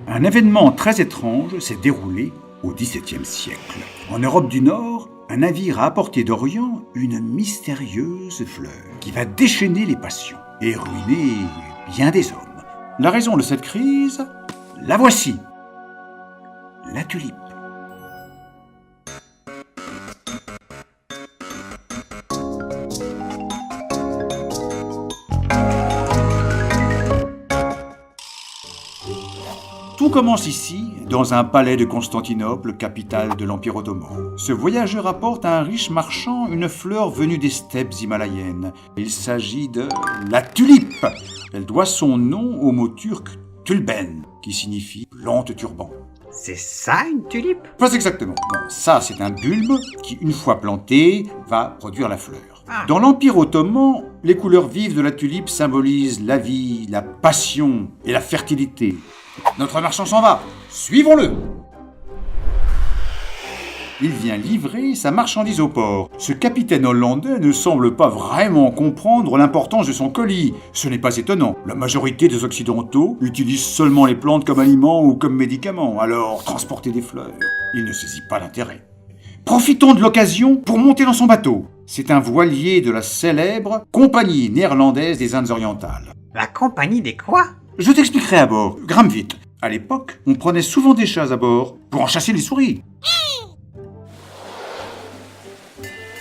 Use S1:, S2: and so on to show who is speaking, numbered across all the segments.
S1: Un événement très étrange s'est déroulé au XVIIe siècle. En Europe du Nord, un navire a apporté d'Orient une mystérieuse fleur qui va déchaîner les passions et ruiner bien des hommes. La raison de cette crise, la voici. La tulipe. Tout commence ici, dans un palais de Constantinople, capitale de l'Empire ottoman. Ce voyageur apporte à un riche marchand une fleur venue des steppes himalayennes. Il s'agit de la tulipe. Elle doit son nom au mot turc tulben, qui signifie plante turban.
S2: C'est ça une tulipe?
S1: Pas exactement. Non, ça c'est un bulbe qui, une fois planté, va produire la fleur. Dans l'Empire ottoman, les couleurs vives de la tulipe symbolisent la vie, la passion et la fertilité. Notre marchand s'en va, suivons-le. Il vient livrer sa marchandise au port. Ce capitaine hollandais ne semble pas vraiment comprendre l'importance de son colis. Ce n'est pas étonnant. La majorité des Occidentaux utilisent seulement les plantes comme aliments ou comme médicaments. Alors, transporter des fleurs, il ne saisit pas l'intérêt. Profitons de l'occasion pour monter dans son bateau. C'est un voilier de la célèbre Compagnie néerlandaise des Indes orientales.
S2: La compagnie des quoi?
S1: Je t'expliquerai à bord. Grimpe vite. À l'époque, on prenait souvent des chats à bord pour en chasser les souris.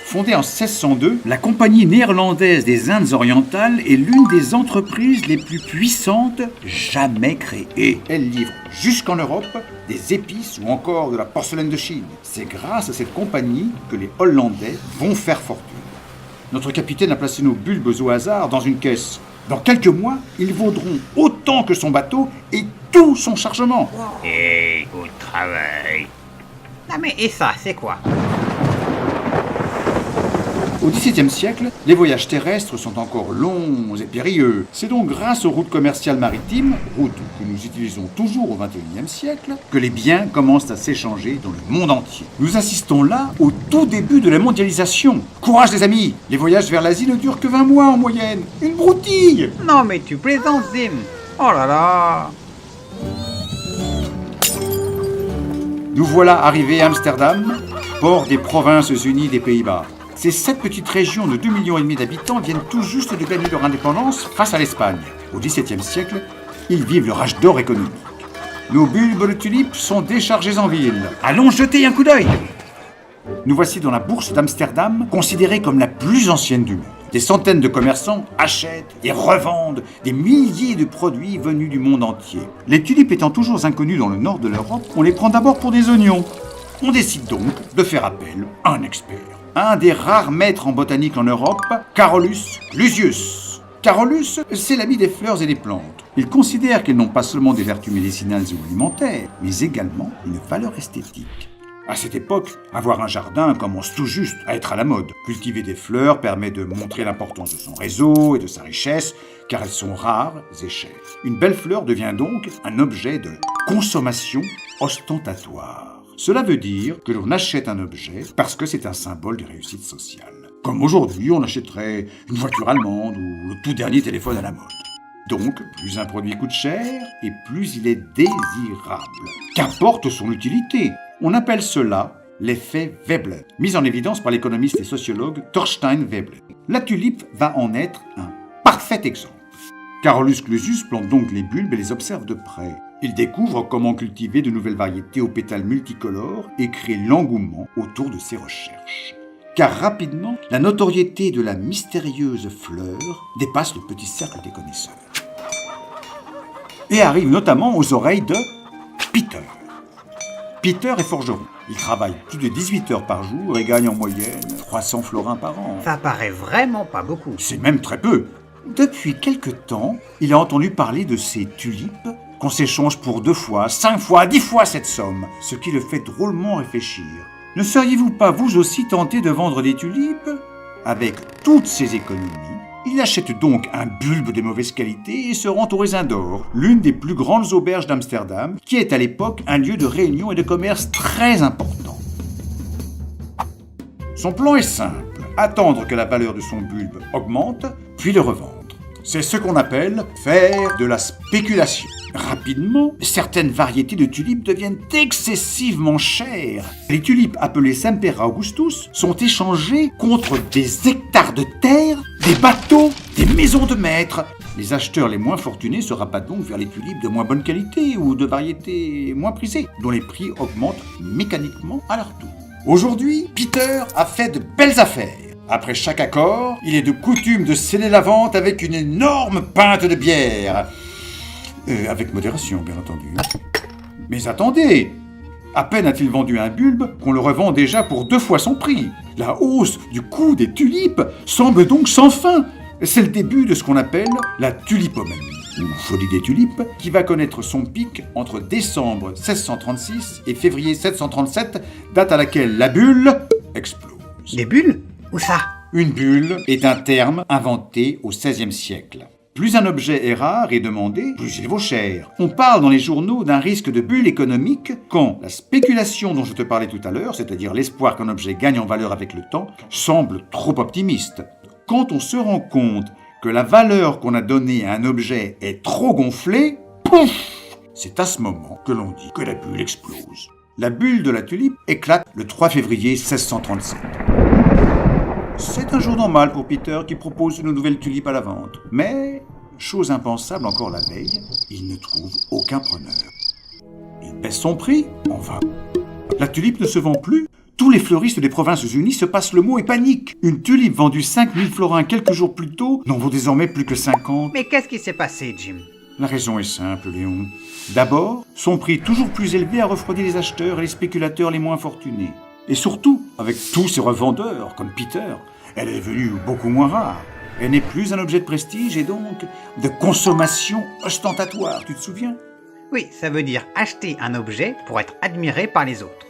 S1: Fondée en 1602, la Compagnie néerlandaise des Indes orientales est l'une des entreprises les plus puissantes jamais créées. Elle livre jusqu'en Europe des épices ou encore de la porcelaine de Chine. C'est grâce à cette compagnie que les Hollandais vont faire fortune. Notre capitaine a placé nos bulbes au hasard dans une caisse. Dans quelques mois, ils vaudront autant que son bateau et tout son chargement.
S2: Et au travail. Non mais et ça, c'est quoi?
S1: Au XVIIe siècle, les voyages terrestres sont encore longs et périlleux. C'est donc grâce aux routes commerciales maritimes, routes que nous utilisons toujours au XXIe siècle, que les biens commencent à s'échanger dans le monde entier. Nous assistons là au tout début de la mondialisation. Courage les amis, les voyages vers l'Asie ne durent que 20 mois en moyenne. Une broutille!
S2: Non mais tu plaisantes, Zim. Oh là là.
S1: Nous voilà arrivés à Amsterdam, port des Provinces Unies des Pays-Bas. Ces 7 petites régions de 2,5 millions d'habitants viennent tout juste de gagner leur indépendance face à l'Espagne. Au XVIIe siècle, ils vivent le âge d'or économique. Nos bulbes de tulipes sont déchargés en ville. Allons jeter un coup d'œil! Nous voici dans la bourse d'Amsterdam, considérée comme la plus ancienne du monde. Des centaines de commerçants achètent et revendent des milliers de produits venus du monde entier. Les tulipes étant toujours inconnues dans le nord de l'Europe, on les prend d'abord pour des oignons. On décide donc de faire appel à un expert. Un des rares maîtres en botanique en Europe, Carolus Clusius. Carolus, c'est l'ami des fleurs et des plantes. Il considère qu'elles n'ont pas seulement des vertus médicinales ou alimentaires, mais également une valeur esthétique. À cette époque, avoir un jardin commence tout juste à être à la mode. Cultiver des fleurs permet de montrer l'importance de son réseau et de sa richesse, car elles sont rares et chères. Une belle fleur devient donc un objet de consommation ostentatoire. Cela veut dire que l'on achète un objet parce que c'est un symbole de réussite sociale. Comme aujourd'hui, on achèterait une voiture allemande ou le tout dernier téléphone à la mode. Donc, plus un produit coûte cher et plus il est désirable. Qu'importe son utilité, on appelle cela l'effet Veblen, mis en évidence par l'économiste et sociologue Thorstein Veblen. La tulipe va en être un parfait exemple. Carolus Clusius plante donc les bulbes et les observe de près. Il découvre comment cultiver de nouvelles variétés aux pétales multicolores et crée l'engouement autour de ses recherches. Car rapidement, la notoriété de la mystérieuse fleur dépasse le petit cercle des connaisseurs. Et arrive notamment aux oreilles de Peter. Peter est forgeron. Il travaille plus de 18 heures par jour et gagne en moyenne 300 florins par an.
S2: Ça paraît vraiment pas beaucoup.
S1: C'est même très peu. Depuis quelque temps, il a entendu parler de ces tulipes qu'on s'échange pour 2 fois, 5 fois, 10 fois cette somme, ce qui le fait drôlement réfléchir. Ne seriez-vous pas vous aussi tenté de vendre des tulipes? Avec toutes ces économies, il achète donc un bulbe de mauvaise qualité et se rend au Raisin d'Or, l'une des plus grandes auberges d'Amsterdam, qui est à l'époque un lieu de réunion et de commerce très important. Son plan est simple, attendre que la valeur de son bulbe augmente, puis le revendre. C'est ce qu'on appelle faire de la spéculation. Rapidement, certaines variétés de tulipes deviennent excessivement chères. Les tulipes appelées Sempera Augustus sont échangées contre des hectares de terre, des bateaux, des maisons de maîtres. Les acheteurs les moins fortunés se rabattent donc vers les tulipes de moins bonne qualité ou de variétés moins prisées, dont les prix augmentent mécaniquement à leur tour. Aujourd'hui, Peter a fait de belles affaires. Après chaque accord, il est de coutume de sceller la vente avec une énorme pinte de bière. Avec modération, bien entendu. Mais attendez! À peine a-t-il vendu un bulbe qu'on le revend déjà pour 2 fois son prix. La hausse du coût des tulipes semble donc sans fin. C'est le début de ce qu'on appelle la tulipomanie, ou folie des tulipes, qui va connaître son pic entre décembre 1636 et février 737, date à laquelle la bulle explose.
S2: Des bulles? Où ça?
S1: Une bulle est un terme inventé au XVIe siècle. Plus un objet est rare et demandé, plus il vaut cher. On parle dans les journaux d'un risque de bulle économique quand la spéculation dont je te parlais tout à l'heure, c'est-à-dire l'espoir qu'un objet gagne en valeur avec le temps, semble trop optimiste. Quand on se rend compte que la valeur qu'on a donnée à un objet est trop gonflée, pouf! C'est à ce moment que l'on dit que la bulle explose. La bulle de la tulipe éclate le 3 février 1637. C'est un jour normal pour Peter qui propose une nouvelle tulipe à la vente. Mais, chose impensable encore la veille, il ne trouve aucun preneur. Il baisse son prix, en vain. La tulipe ne se vend plus. Tous les fleuristes des Provinces-Unies se passent le mot et paniquent. Une tulipe vendue 5000 florins quelques jours plus tôt n'en vaut désormais plus que 50.
S2: Mais qu'est-ce qui s'est passé, Jim?
S1: La raison est simple, Léon. D'abord, son prix toujours plus élevé a refroidi les acheteurs et les spéculateurs les moins fortunés. Et surtout, avec tous ces revendeurs, comme Peter, elle est devenue beaucoup moins rare. Elle n'est plus un objet de prestige et donc de consommation ostentatoire, tu te souviens?
S2: Oui, ça veut dire acheter un objet pour être admiré par les autres.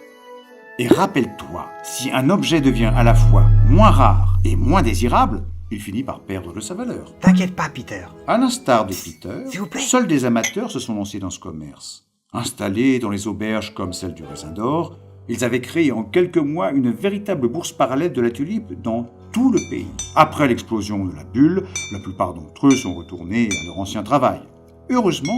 S1: Et rappelle-toi, si un objet devient à la fois moins rare et moins désirable, il finit par perdre de sa valeur.
S2: T'inquiète pas, Peter.
S1: À l'instar de Peter,
S2: S'il vous plaît.
S1: seuls des amateurs se sont lancés dans ce commerce. Installés dans les auberges comme celle du Raisin d'Or, ils avaient créé en quelques mois une véritable bourse parallèle de la tulipe dans tout le pays. Après l'explosion de la bulle, la plupart d'entre eux sont retournés à leur ancien travail. Heureusement,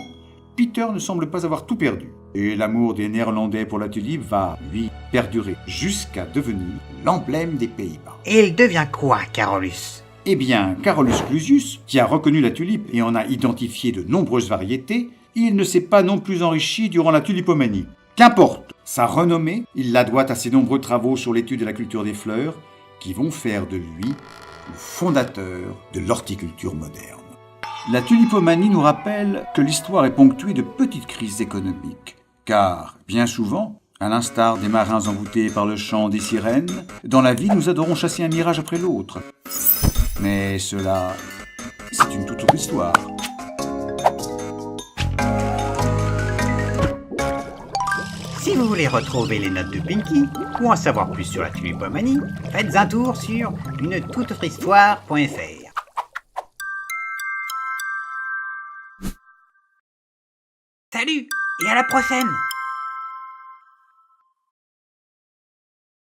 S1: Peter ne semble pas avoir tout perdu. Et l'amour des Néerlandais pour la tulipe va, lui, perdurer jusqu'à devenir l'emblème des Pays-Bas.
S2: Et il devient quoi, Carolus?
S1: Eh bien, Carolus Clusius, qui a reconnu la tulipe et en a identifié de nombreuses variétés, il ne s'est pas non plus enrichi durant la tulipomanie. Qu'importe, sa renommée, il la doit à ses nombreux travaux sur l'étude de la culture des fleurs, qui vont faire de lui le fondateur de l'horticulture moderne. La tulipomanie nous rappelle que l'histoire est ponctuée de petites crises économiques, car, bien souvent, à l'instar des marins envoûtés par le chant des sirènes, dans la vie nous adorons chasser un mirage après l'autre. Mais cela, c'est une toute autre histoire.
S2: Si vous voulez retrouver les notes de Pinky ou en savoir plus sur la tulipomanie, faites un tour sur unetouteautre-histoire.fr. Salut et à la prochaine!